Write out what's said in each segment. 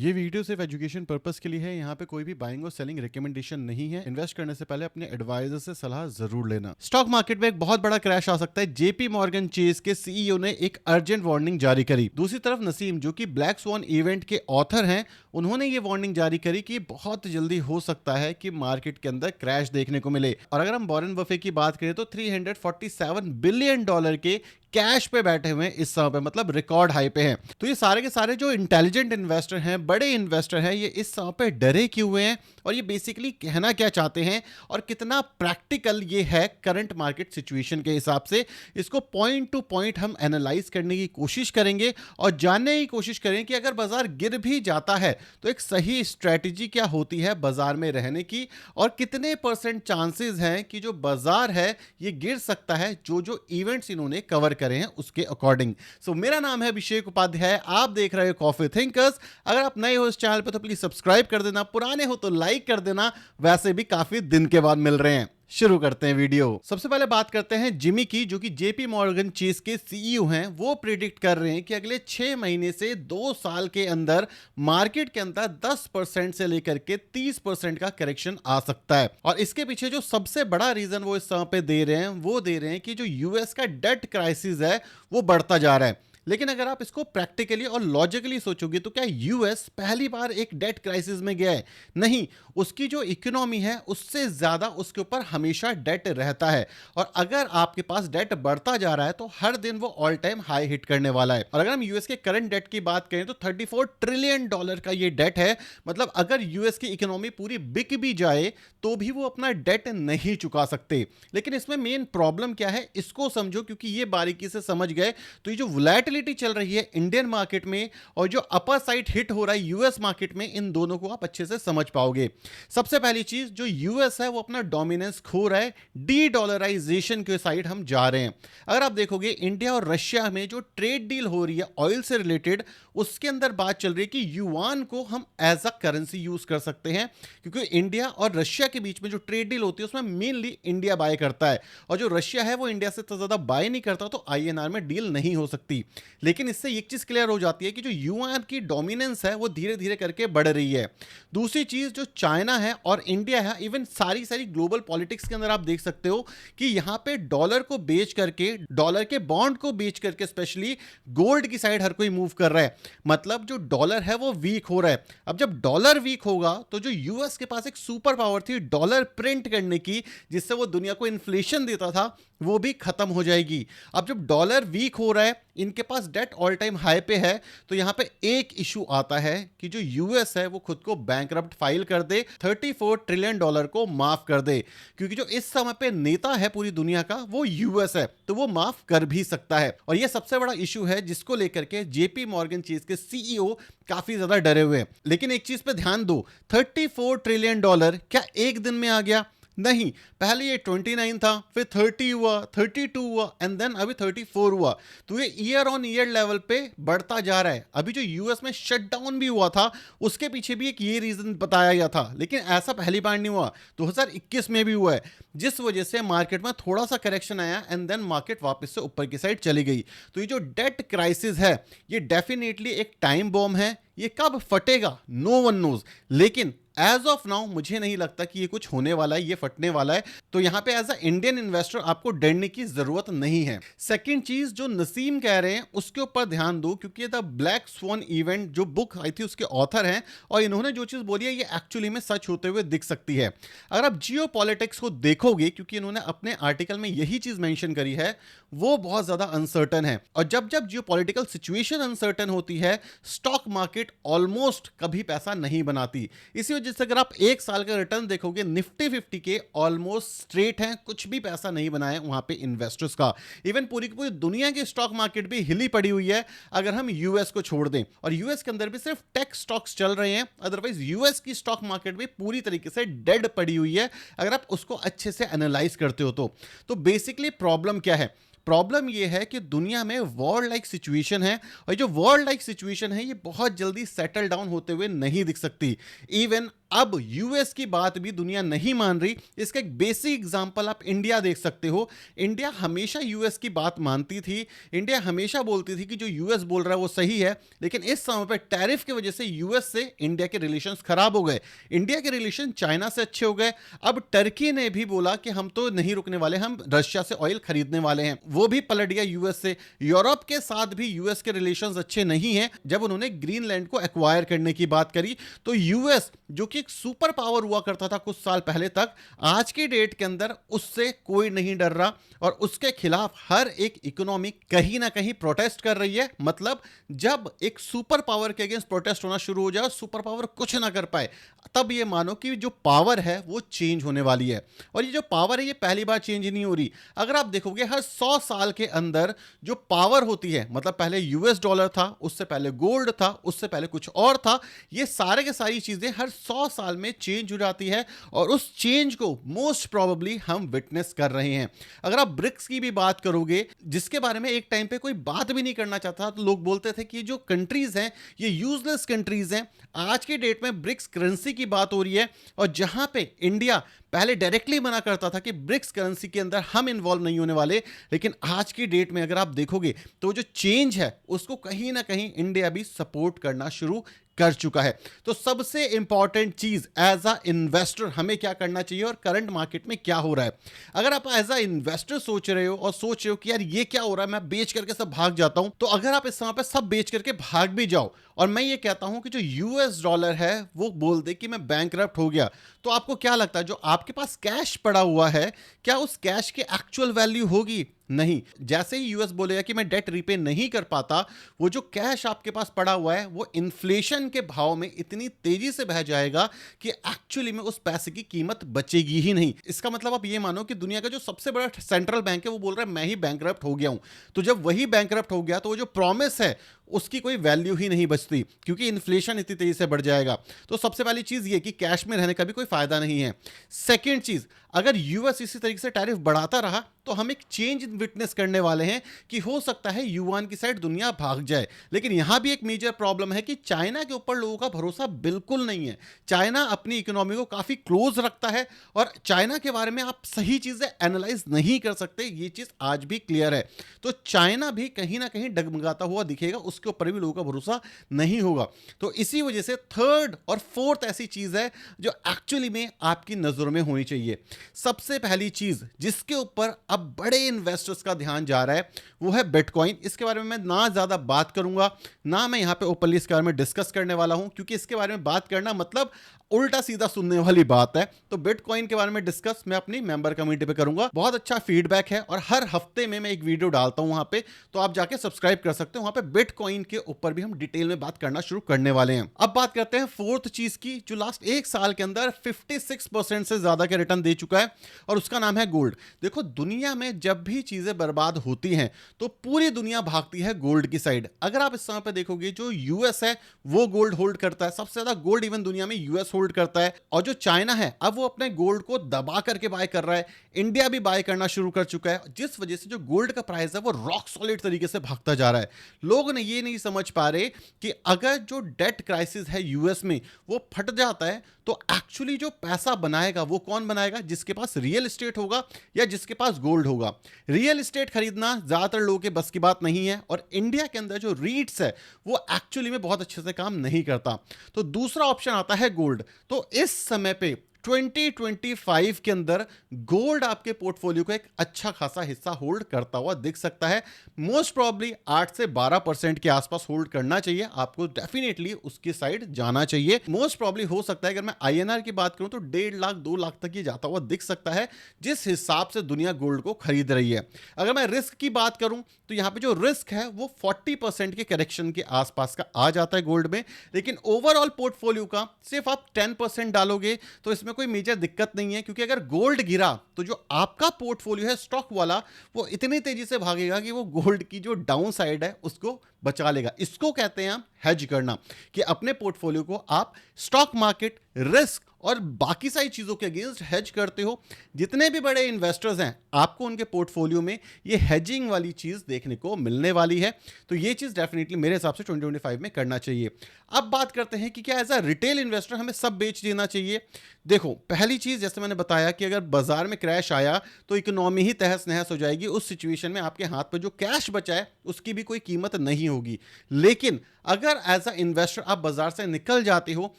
ये वीडियो सिर्फ education purpose के लिए है। यहाँ पे कोई भी बाइंग और सेलिंग रिकमेंडेशन नहीं है। इन्वेस्ट करने से पहले अपने एडवाइजर से सलाह जरूर लेना। स्टॉक मार्केट में एक बहुत बड़ा क्रैश आ सकता है। जेपी मॉर्गन चेज के सीईओ ने एक अर्जेंट वार्निंग जारी करी। दूसरी तरफ नसीम, जो कि ब्लैक स्वान इवेंट के ऑथर हैं, उन्होंने ये वार्निंग जारी करी कि बहुत जल्दी हो सकता है कि मार्केट के अंदर क्रैश देखने को मिले। और अगर हम वॉरेन बफे की बात करें तो $347 बिलियन के कैश पे बैठे हुए हैं इस समय पे, मतलब रिकॉर्ड हाई पे हैं। तो ये सारे के सारे जो इंटेलिजेंट इन्वेस्टर हैं, बड़े इन्वेस्टर हैं, ये इस समय पे डरे क्यों हुए हैं और ये बेसिकली कहना क्या चाहते हैं और कितना प्रैक्टिकल ये है करंट मार्केट सिचुएशन के हिसाब से, इसको पॉइंट टू पॉइंट हम एनालाइज करने की कोशिश करेंगे और जानने की कोशिश करेंगे कि अगर बाजार गिर भी जाता है तो एक सही स्ट्रेटेजी क्या होती है बाजार में रहने की और कितने % चांसेस हैं कि जो बाजार है ये गिर सकता है जो जो इवेंट्स इन्होंने कवर करे हैं उसके अकॉर्डिंग। सो मेरा नाम है अभिषेक उपाध्याय, आप देख रहे हो कॉफी थिंकर्स। अगर आप नए हो इस चैनल पे तो प्लीज सब्सक्राइब कर देना, पुराने हो तो लाइक कर देना, वैसे भी काफी दिन के बाद मिल रहे हैं। शुरू करते हैं वीडियो। सबसे पहले बात करते हैं जिमी की, जो कि जेपी मॉर्गन चेज के सीईओ हैं। वो प्रिडिक्ट कर रहे हैं कि अगले 6 महीने से 2 साल के अंदर मार्केट के अंदर 10% से लेकर के 30% का करेक्शन आ सकता है। और इसके पीछे जो सबसे बड़ा रीजन वो इस समय पे दे रहे हैं, वो दे रहे हैं कि जो यूएस का डेट क्राइसिस है वो बढ़ता जा रहा है। लेकिन अगर आप इसको प्रैक्टिकली और लॉजिकली सोचोगे तो क्या यूएस पहली बार एक डेट क्राइसिस में गया है? नहीं, उसकी जो इकोनॉमी है उससे ज्यादा उसके ऊपर हमेशा डेट रहता है। और अगर आपके पास डेट बढ़ता जा रहा है तो हर दिन वो ऑल टाइम हाई हिट करने वाला है। और अगर हम यूएस के करंट डेट की बात करें तो $34 ट्रिलियन का ये डेट है। मतलब अगर यूएस की इकोनॉमी पूरी बिक भी जाए तो भी वो अपना डेट नहीं चुका सकते। लेकिन इसमें मेन प्रॉब्लम क्या है इसको समझो, क्योंकि ये बारीकी से समझ गए तो ये जो वोलेटिलिटी चल रही है इंडियन मार्केट में और जो अपर साइड हिट हो रहा है यूएस मार्केट में, इन दोनों को आप अच्छे से समझ पाओगे। सबसे पहली चीज, जो यूएस है वो अपना डोमिनेंस खो रहा है, डी डॉलराइजेशन के साइड हम जा रहे हैं। अगर आप देखोगे इंडिया और रशिया में जो ट्रेड डील हो रही है ऑयल से रिलेटेड, उसके अंदर बात चल रही है कि युआन को हम एज अ करेंसी यूज कर सकते हैं, क्योंकि इंडिया और रशिया के बीच में जो ट्रेड डील होती है उसमें मेनली इंडिया बाय करता है और जो रशिया है वो इंडिया से तो ज्यादा बाय नहीं करता, तो आईएनआर में डील नहीं हो सकती। लेकिन इससे एक चीज क्लियर हो जाती है कि जो युआन की डोमिनेंस है वो धीरे धीरे करके बढ़ रही है। दूसरी चीज, जो चाइना है और इंडिया है, इवन सारी सारी ग्लोबल पॉलिटिक्स के अंदर आप देख सकते हो कि यहां पे डॉलर को बेच करके, डॉलर के बॉन्ड को बेच करके स्पेशली गोल्ड की साइड हर कोई मूव कर रहा है। मतलब जो डॉलर है वो वीक हो रहा है। अब जब डॉलर वीक होगा तो जो यूएस के पास एक सुपर पावर थी डॉलर प्रिंट करने की, जिससे वो दुनिया को इन्फ्लेशन देता था, वो भी खत्म हो जाएगी। अब जब डॉलर वीक हो रहा है, इनके पास डेट ऑल टाइम हाई पे है, तो यहां पे एक इशू आता है कि जो यूएस है वो खुद को बैंकरप्ट फाइल कर दे, $34 ट्रिलियन को माफ कर दे, क्योंकि जो इस समय पे नेता है पूरी दुनिया का वो यूएस है, तो वो माफ कर भी सकता है। और ये सबसे बड़ा इशू है जिसको लेकर के जेपी मॉर्गन चेज के सीईओ काफी ज्यादा डरे हुए हैं। लेकिन एक चीज पे ध्यान दो, $34 ट्रिलियन क्या एक दिन में आ गया? नहीं, पहले ये 29 था, फिर 30 हुआ, 32 हुआ एंड देन अभी 34 हुआ। तो ये ईयर ऑन ईयर लेवल पे बढ़ता जा रहा है। अभी जो यूएस में शटडाउन भी हुआ था उसके पीछे भी एक ये रीजन बताया गया था, लेकिन ऐसा पहली बार नहीं हुआ, 2021 में भी हुआ है, जिस वजह से मार्केट में थोड़ा सा करेक्शन आया एंड देन मार्केट वापस से ऊपर की साइड चली गई। तो ये जो डेट क्राइसिस है ये डेफिनेटली एक टाइम बॉम्ब है। ये कब फटेगा नो वन नोज, लेकिन एज ऑफ नाउ मुझे नहीं लगता कि ये कुछ होने वाला है, ये फटने वाला है। तो यहां पे एज अ इंडियन इन्वेस्टर आपको डरने की जरूरत नहीं है। सेकंड चीज, जो नसीम कह रहे हैं उसके ऊपर ध्यान दो, क्योंकि द ब्लैक स्वान इवेंट जो बुक आई थी उसके ऑथर हैं और इन्होंने जो चीज बोली है ये एक्चुअली में सच होते हुए दिख सकती है। अगर आप जियो पॉलिटिक्स को देखोगे, क्योंकि इन्होंने अपने आर्टिकल में यही चीज मेंशन करी है, वो बहुत ज्यादा अनसर्टन है। और जब जब जियो पॉलिटिकल सिचुएशन अनसर्टन होती है, स्टॉक मार्केट ऑलमोस्ट कभी पैसा नहीं बनाती। इसी वजह से अगर आप एक साल का रिटर्न देखोगे, निफ्टी 50 के ऑलमोस्ट स्ट्रेट हैं, कुछ भी पैसा नहीं बनाया वहां पे इन्वेस्टर्स का। इवन पूरी की पूरी दुनिया की स्टॉक मार्केट भी हिली पड़ी हुई है अगर हम यूएस को छोड़ दें, और यूएस के अंदर भी सिर्फ टेक स्टॉक्स चल रहे हैं, अदरवाइज यूएस की स्टॉक मार्केट भी पूरी तरीके से डेड पड़ी हुई है अगर आप उसको अच्छे से एनालाइज करते हो तो बेसिकली प्रॉब्लम क्या है? प्रॉब्लम यह है कि दुनिया में वॉर लाइक सिचुएशन है और जो वॉर लाइक सिचुएशन है ये बहुत जल्दी सेटल डाउन होते हुए नहीं दिख सकती। इवन अब यूएस की बात भी दुनिया नहीं मान रही। इसका एक बेसिक एग्जांपल आप इंडिया देख सकते हो। इंडिया हमेशा यूएस की बात मानती थी, इंडिया हमेशा बोलती थी कि जो यूएस बोल रहा है वो सही है, लेकिन इस समय पर टैरिफ की वजह से यूएस से इंडिया के रिलेशंस खराब हो गए। इंडिया के रिलेशन चाइना से अच्छे हो गए। अब टर्की ने भी बोला कि हम तो नहीं रुकने वाले, हम रशिया से ऑयल खरीदने वाले हैं, वो भी पलट गया यूएस से। यूरोप के साथ भी यूएस के रिलेशंस अच्छे नहीं हैं। जब उन्होंने ग्रीनलैंड को एक्वायर करने की बात करी तो यूएस जो कि एक सुपर पावर हुआ करता था कुछ साल पहले तक, आज के डेट के अंदर उससे कोई नहीं डर रहा और उसके खिलाफ हर एक इकोनॉमी कहीं ना कहीं प्रोटेस्ट कर रही है। मतलब जब एक सुपर पावर के अगेंस्ट प्रोटेस्ट होना शुरू हो जाए, सुपर पावर कुछ ना कर पाए, तब ये मानो कि जो पावर है वो चेंज होने वाली है। और ये जो पावर है ये पहली बार चेंज नहीं हो रही। अगर आप देखोगे हर 100 साल के अंदर जो पावर होती है, मतलब पहले यूएस डॉलर था, उससे पहले गोल्ड था, उससे पहले कुछ और था, ये सारे के सारी चीजें हर 100 साल में चेंज हो जाती है और उस चेंज को मोस्ट प्रोबेबली हम विटनेस कर रहे हैं। अगर आप ब्रिक्स की भी बात करोगे, जिसके बारे में एक टाइम पे कोई बात भी नहीं करना चाहता, तो लोग बोलते थे कि जो कंट्रीज हैं ये यूजलेस कंट्रीज हैं। आज के डेट में ब्रिक्स करेंसी की बात हो रही है और जहां पे इंडिया पहले डायरेक्टली मना करता था कि ब्रिक्स करेंसी के अंदर हम इन्वॉल्व नहीं होने वाले, लेकिन आज की डेट में अगर आप देखोगे तो जो चेंज है उसको कहीं ना कहीं इंडिया भी सपोर्ट करना शुरू कर चुका है। तो सबसे इंपॉर्टेंट चीज एज अ इन्वेस्टर हमें क्या करना चाहिए और करंट मार्केट में क्या हो रहा है। अगर आप एज अ इन्वेस्टर सोच रहे हो और सोच रहे हो कि यार ये क्या हो रहा है, मैं बेच करके सब भाग जाता हूं, तो अगर आप इस समय पे सब बेच करके भाग भी जाओ और मैं ये कहता हूं कि जो यूएस डॉलर है वो बोल दे कि मैं बैंकरप्ट हो गया, तो आपको क्या लगता है जो आपके पास कैश पड़ा हुआ है, क्या उस कैश की एक्चुअल वैल्यू होगी? नहीं। जैसे ही यूएस बोलेगा कि मैं डेट रीपे नहीं कर पाता, वो जो कैश आपके पास पड़ा हुआ है वो इन्फ्लेशन के भाव में इतनी तेजी से बह जाएगा कि एक्चुअली में उस पैसे की कीमत बचेगी ही नहीं। इसका मतलब आप ये मानो कि दुनिया का जो सबसे बड़ा सेंट्रल बैंक है वो बोल रहा है मैं ही बैंकरप्ट हो गया हूं, तो जब वही बैंकरप्ट हो गया तो वो जो प्रॉमिस है उसकी कोई वैल्यू ही नहीं बचती, क्योंकि इन्फ्लेशन इतनी तेजी से बढ़ जाएगा। तो सबसे पहली चीज ये कि कैश में रहने का भी कोई फायदा नहीं है। सेकंड चीज, अगर यूएस इसी तरीके से टैरिफ बढ़ाता रहा तो हम एक चेंज विटनेस करने वाले हैं कि हो सकता है युआन की साइड दुनिया भाग जाए। लेकिन यहां भी एक मेजर प्रॉब्लम है कि चाइना के ऊपर लोगों का भरोसा बिल्कुल नहीं है। चाइना अपनी इकोनॉमी को काफी क्लोज रखता है और चाइना के बारे में आप सही चीजें एनालाइज नहीं कर सकते, ये चीज आज भी क्लियर है। तो चाइना भी कहीं ना कहीं डगमगाता हुआ दिखेगा, उसके ऊपर भी लोगों का भरोसा नहीं होगा। तो इसी वजह से थर्ड और फोर्थ ऐसी चीज है जो एक्चुअली में आपकी नजरों में होनी चाहिए। सबसे पहली चीज जिसके ऊपर अब बड़े इन्वेस्टर्स का ध्यान जा रहा है वो है बिटकॉइन। इसके बारे में मैं ना ज्यादा बात करूंगा, ना मैं यहां पे ओपनली इसके बारे में डिस्कस करने वाला हूं, क्योंकि इसके बारे में बात करना मतलब उल्टा सीधा सुनने वाली बात है। तो बिटकॉइन के बारे में डिस्कस मैं अपनी मेंबर कम्युनिटी पे करूंगा। बहुत अच्छा फीडबैक है और हर हफ्ते में मैं एक वीडियो डालता हूं वहां पे, तो आप जाके सब्सक्राइब कर सकते हो। वहां पे बिटकॉइन के ऊपर भी हम डिटेल में बात करना शुरू करने वाले हैं। अब बात करते हैं फोर्थ चीज की, जो लास्ट एक साल के अंदर 56% से ज्यादा के रिटर्न दे चुका है, और उसका नाम है गोल्ड। देखो, दुनिया में जब भी चीजें बर्बाद होती हैं तो पूरी दुनिया भागती है गोल्ड की साइड। अगर आप इस समय पे देखोगे, जो यूएस है वो गोल्ड होल्ड करता है, सबसे ज्यादा गोल्ड इवन दुनिया में यूएस होल्ड करता है। और जो चाइना है अब वो अपने गोल्ड को दबा करके बाय कर रहा है, इंडिया भी बाय करना शुरू कर चुका है, जिस वजह से जो गोल्ड का प्राइस है वो रॉक सॉलिड तरीके से भागता जा रहा है। लोग ने ये नहीं समझ पा रहे कि अगर जो डेट क्राइसिस है यूएस में वो फट जाता है तो एक्चुअली जो पैसा बनाएगा वो कौन बनाएगा? जिसके पास रियल एस्टेट होगा या जिसके पास गोल्ड होगा। रियल एस्टेट खरीदना ज्यादातर लोगों के बस की बात नहीं है, और इंडिया के अंदर जो रीट्स है वो एक्चुअली में बहुत अच्छे से काम नहीं करता। तो दूसरा ऑप्शन आता है गोल्ड। तो इस समय पे 2025 के अंदर गोल्ड आपके पोर्टफोलियो का एक अच्छा खासा हिस्सा होल्ड करता हुआ दिख सकता है। मोस्ट प्रॉब्ली 8 से 12% के आसपास होल्ड करना चाहिए आपको, डेफिनेटली उसकी साइड जाना चाहिए। मोस्ट प्रॉब्ली हो सकता है, अगर मैं आईएनआर की बात करूं तो 1.5 लाख 2 लाख तक ये जाता हुआ दिख सकता है, जिस हिसाब से दुनिया गोल्ड को खरीद रही है। अगर मैं रिस्क की बात करूं तो यहां पे जो रिस्क है वो 40% के करेक्शन के आसपास का आ जाता है गोल्ड में, लेकिन ओवरऑल पोर्टफोलियो का सिर्फ आप 10% डालोगे तो इसमें कोई मेजर दिक्कत नहीं है, क्योंकि अगर गोल्ड गिरा तो जो आपका पोर्टफोलियो है स्टॉक वाला वो इतनी तेजी से भागेगा कि वो गोल्ड की जो डाउन साइड है उसको बचा लेगा। इसको कहते हैं हम हेज करना, कि अपने पोर्टफोलियो को आप स्टॉक मार्केट, रिस्क और बाकी सारी चीजों के अगेंस्ट हेज करते हो। जितने भी बड़े इन्वेस्टर्स हैं, आपको उनके पोर्टफोलियो में ये हेजिंग वाली चीज देखने को मिलने वाली है। तो ये चीज डेफिनेटली मेरे हिसाब से 2025 में करना चाहिए। अब बात करते हैं कि क्या एज अ रिटेल इन्वेस्टर हमें सब बेच देना चाहिए। देखो, पहली चीज जैसे मैंने बताया कि अगर बाजार में क्रैश आया तो इकोनॉमी ही तहस नहस हो जाएगी। उस सिचुएशन में आपके हाथ पर जो कैश बचा है उसकी भी कोई कीमत नहीं होगी। लेकिन अगर एज अ इन्वेस्टर आप बाजार से निकल जाते हो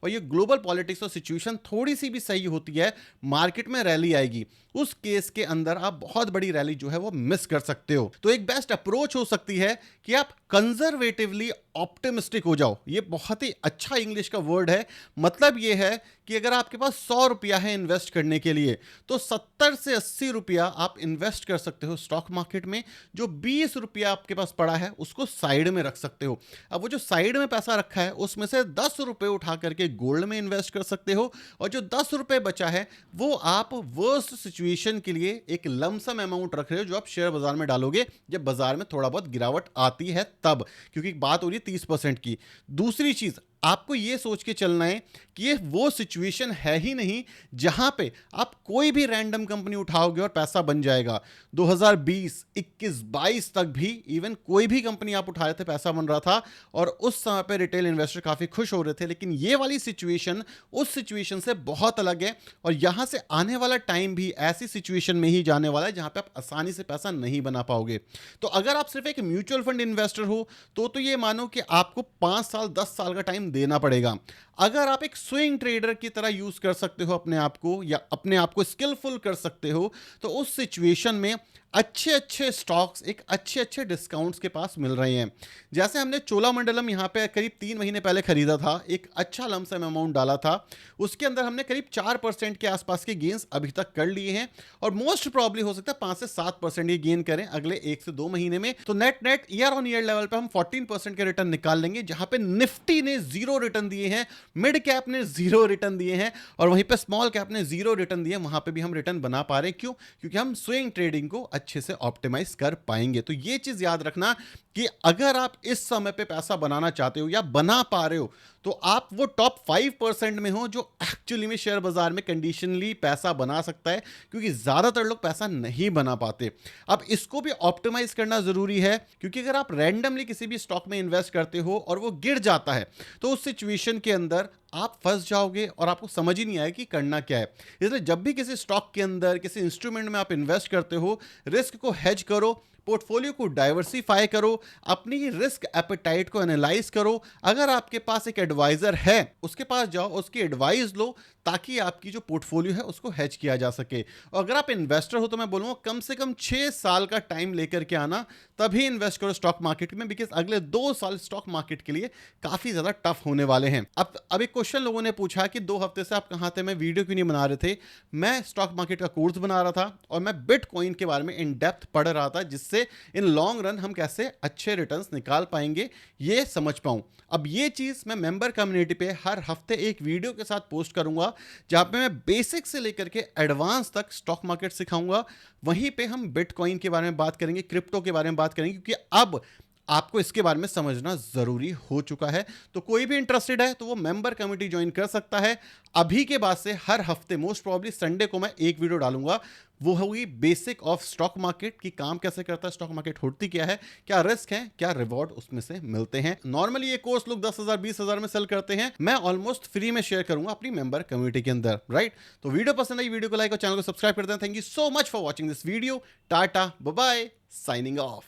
और ये ग्लोबल पॉलिटिक्स और सिचुएशन थोड़ी सी भी सही होती है, मार्केट में रैली आएगी, उस केस के अंदर आप बहुत बड़ी रैली जो है वो मिस कर सकते हो। तो एक बेस्ट अप्रोच हो सकती है कि आप कंजर्वेटिवली ऑप्टिमिस्टिक हो जाओ। ये बहुत ही अच्छा इंग्लिश का वर्ड है। मतलब ये है कि अगर आपके पास 100 रुपया है इन्वेस्ट करने के लिए, तो 70 से 80 रुपया आप इन्वेस्ट कर सकते हो स्टॉक मार्केट में। जो 20 रुपया आपके पास पड़ा है उसको साइड में रख सकते हो। अब वो जो साइड में पैसा रखा है उसमें से 10 रुपए उठा करके गोल्ड में इन्वेस्ट कर सकते हो, और जो 10 रुपए बचा है वो आप वर्स्ट सिचुएशन के लिए एक लमसम अमाउंट रख रहे हो, जो आप शेयर बाजार में डालोगे जब बाजार में थोड़ा बहुत गिरावट आती है तब, क्योंकि बात हो रही है 30% की। दूसरी चीज, आपको यह सोच के चलना है कि ये वो सिचुएशन है ही नहीं जहां पे आप कोई भी रैंडम कंपनी उठाओगे और पैसा बन जाएगा। 2020, 21, 22 तक भी इवन कोई भी कंपनी आप उठा रहे थे पैसा बन रहा था, और उस समय पे रिटेल इन्वेस्टर काफी खुश हो रहे थे। लेकिन ये वाली सिचुएशन उस सिचुएशन से बहुत अलग है, और यहां से आने वाला टाइम भी ऐसी सिचुएशन में ही जाने वाला है जहां पे आप आसानी से पैसा नहीं बना पाओगे। तो अगर आप सिर्फ एक म्यूचुअल फंड इन्वेस्टर हो तो ये मानो कि आपको 5 साल 10 साल का टाइम देना पड़ेगा। अगर आप एक स्विंग ट्रेडर की तरह यूज कर सकते हो अपने आप को, या अपने आप को स्किलफुल कर सकते हो, तो उस सिचुएशन में अच्छे अच्छे स्टॉक्स एक अच्छे अच्छे डिस्काउंट्स के पास मिल रहे हैं। जैसे हमने चोलामंडलम यहाँ पे करीब 3 महीने पहले खरीदा था, एक अच्छा लमसम अमाउंट डाला था, उसके अंदर हमने करीब 4% के आसपास के गेन्स अभी तक कर लिए हैं, और मोस्ट प्रॉब्ली हो सकता है 5 से 7% ये गेन करें अगले 1 से 2 महीने में। तो net net year on year level पे हम 14% के रिटर्न निकाल लेंगे, जहां पे निफ्टी ने 0 रिटर्न दिए हैं, मिड कैप ने 0 रिटर्न दिए हैं, और वहीं पे स्मॉल कैप ने 0 रिटर्न दिए हैं। वहां पे भी हम रिटर्न बना पा रहे हैं। क्यों? क्योंकि हम स्विंग ट्रेडिंग को अच्छे से ऑप्टिमाइज कर पाएंगे। तो ये चीज याद रखना कि अगर आप इस समय पे पैसा बनाना चाहते हो या बना पा रहे हो, तो आप वो टॉप 5% में हो जो एक्चुअली में शेयर बाजार में कंडीशनली पैसा बना सकता है, क्योंकि ज्यादातर लोग पैसा नहीं बना पाते। अब इसको भी ऑप्टिमाइज करना जरूरी है, क्योंकि अगर आप रैंडमली किसी भी स्टॉक में इन्वेस्ट करते हो और वो गिर जाता है, तो उस सिचुएशन के अंदर आप फंस जाओगे और आपको समझ ही नहीं आएगा कि करना क्या है। इसलिए जब भी किसी स्टॉक के अंदर, किसी इंस्ट्रूमेंट में आप इन्वेस्ट करते हो, रिस्क को हेज करो, पोर्टफोलियो को डाइवर्सिफाई करो, अपनी रिस्क एपेटाइट को एनालाइज करो। अगर आपके पास एक एडवाइजर है, उसके पास जाओ, उसकी एडवाइस लो, ताकि आपकी जो पोर्टफोलियो है उसको हेज किया जा सके। और अगर आप इन्वेस्टर हो तो मैं बोलूंगा कम से कम 6 साल का टाइम लेकर के आना, तभी इन्वेस्ट करो स्टॉक मार्केट में, बिकॉज अगले 2 साल स्टॉक मार्केट के लिए काफी ज्यादा टफ होने वाले हैं। अब एक क्वेश्चन लोगों ने पूछा कि 2 हफ्ते से आप कहां थे, मैं वीडियो क्यों नहीं बना रहे थे। मैं स्टॉक मार्केट का कोर्स बना रहा था, और मैं बिटकॉइन के बारे में इन डेप्थ पढ़ रहा था, जिससे इन लॉन्ग रन हम कैसे अच्छे रिटर्न्स निकाल पाएंगे ये समझ पाऊं। अब ये चीज मैं मेंबर कम्युनिटी पे हर हफ्ते एक वीडियो के साथ पोस्ट करूंगा, जहां पे मैं बेसिक से लेकर के एडवांस तक स्टॉक मार्केट सिखाऊंगा। वहीं पे हम बिटकॉइन के बारे में बात करेंगे, क्रिप्टो के बारे में बात करेंगे, क्योंकि अब आपको इसके बारे में समझना जरूरी हो चुका है। तो कोई भी इंटरेस्टेड है तो वो मेंबर कम्युनिटी ज्वाइन कर सकता है। अभी के बाद से हर हफ्ते, मोस्ट प्रॉब्ली संडे को, मैं एक वीडियो डालूंगा। वो होगी बेसिक ऑफ स्टॉक मार्केट, की काम कैसे करता है स्टॉक मार्केट, होती क्या है, क्या रिस्क है, क्या रिवॉर्ड उसमें से मिलते हैं। नॉर्मली ये कोर्स लोग 10,000 20,000 में सेल करते हैं, मैं ऑलमोस्ट फ्री में शेयर करूंगा अपनी मेंबर कम्युनिटी के अंदर, राइट। तो वीडियो पसंद आई, वीडियो को लाइक और चैनल को सब्सक्राइब कर दें। Thank you so much for watching this video. टाटा, बाय बाय, साइनिंग ऑफ।